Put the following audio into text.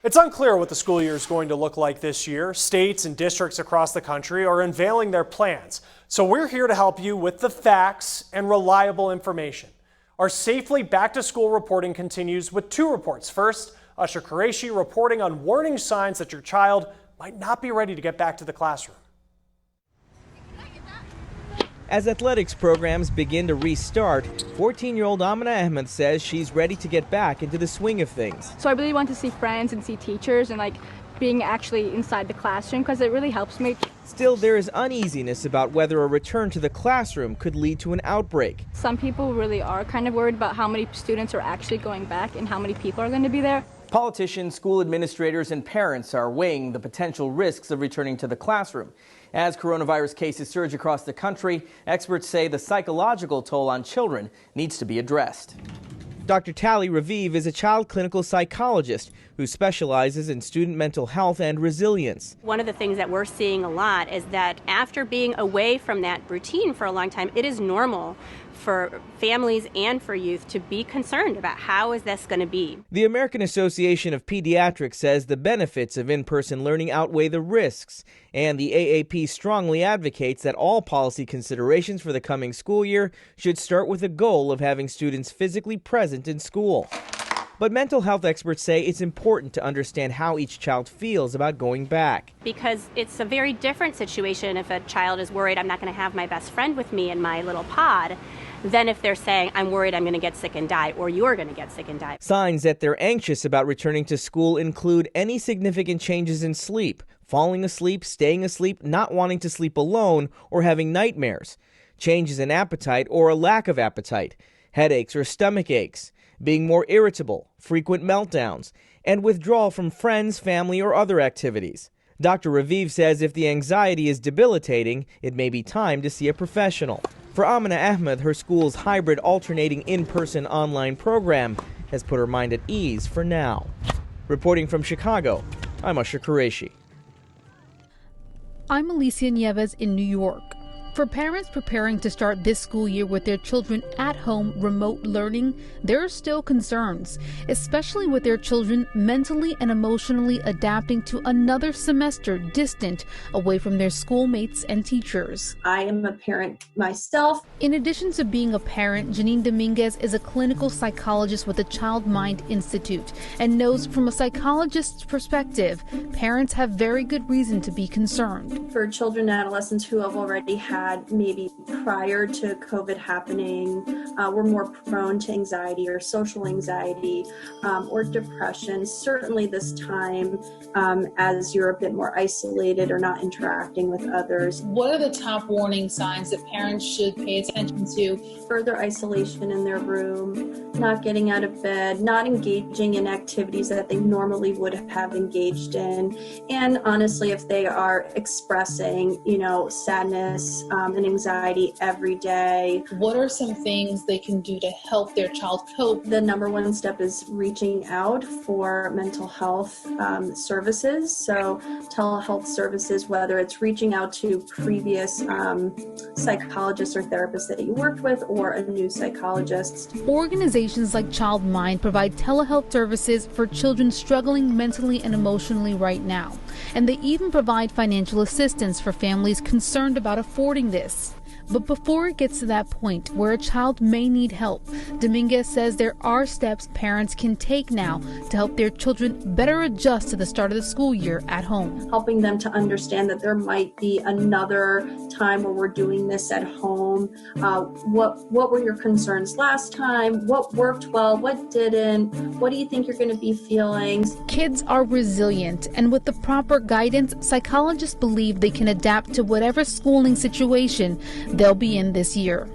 It's unclear what the school year is going to look like this year. States and districts across the country are unveiling their plans. So we're here to help you with the facts and reliable information. Our Safely Back to School reporting continues with two reports. First, Usher Qureshi reporting on warning signs that your child might not be ready to get back to the classroom. As athletics programs begin to restart, 14-year-old Amina Ahmed says she's ready to get back into the swing of things. So I really want to see friends and see teachers and being actually inside the classroom because it really helps me. Still, there is uneasiness about whether a return to the classroom could lead to an outbreak. Some people really are kind of worried about how many students are actually going back and how many people are going to be there. Politicians, school administrators, and parents are weighing the potential risks of returning to the classroom. As coronavirus cases surge across the country, experts say the psychological toll on children needs to be addressed. Dr. Tali Raviv is a child clinical psychologist who specializes in student mental health and resilience. One of the things that we're seeing a lot is that after being away from that routine for a long time, it is normal for families and for youth to be concerned about how is this going to be. The American Association of Pediatrics says the benefits of in-person learning outweigh the risks, and the AAP strongly advocates that all policy considerations for the coming school year should start with the goal of having students physically present in school. But mental health experts say it's important to understand how each child feels about going back. Because it's a very different situation if a child is worried I'm not going to have my best friend with me in my little pod than if they're saying I'm worried I'm going to get sick and die or you're going to get sick and die. Signs that they're anxious about returning to school include any significant changes in sleep, falling asleep, staying asleep, not wanting to sleep alone, or having nightmares, changes in appetite or a lack of appetite, headaches or stomach aches, being more irritable, frequent meltdowns, and withdrawal from friends, family, or other activities. Dr. Raviv says if the anxiety is debilitating, it may be time to see a professional. For Amina Ahmed, her school's hybrid alternating in-person online program has put her mind at ease for now. Reporting from Chicago, I'm Usher Qureshi. I'm Alicia Nieves in New York. For parents preparing to start this school year with their children at home remote learning, there are still concerns, especially with their children mentally and emotionally adapting to another semester distant away from their schoolmates and teachers. I am a parent myself. In addition to being a parent, Janine Dominguez is a clinical psychologist with the Child Mind Institute and knows from a psychologist's perspective, parents have very good reason to be concerned. For children and adolescents who have already had maybe prior to COVID happening, were more prone to anxiety or social anxiety or depression. Certainly this time, as you're a bit more isolated or not interacting with others. What are the top warning signs that parents should pay attention to? Further isolation in their room, not getting out of bed, not engaging in activities that they normally would have engaged in. And honestly, if they are expressing, sadness, and anxiety every day. What are some things they can do to help their child cope? The number one step is reaching out for mental health services. So telehealth services, whether it's reaching out to previous psychologists or therapists that you worked with or a new psychologist. Organizations like Child Mind provide telehealth services for children struggling mentally and emotionally right now. And they even provide financial assistance for families concerned about affording this. But before it gets to that point where a child may need help, Dominguez says there are steps parents can take now to help their children better adjust to the start of the school year at home. Helping them to understand that there might be another time where we're doing this at home. What were your concerns last time? What worked well? What didn't? What do you think you're going to be feeling? Kids are resilient, and with the proper guidance, psychologists believe they can adapt to whatever schooling situation they'll be in this year.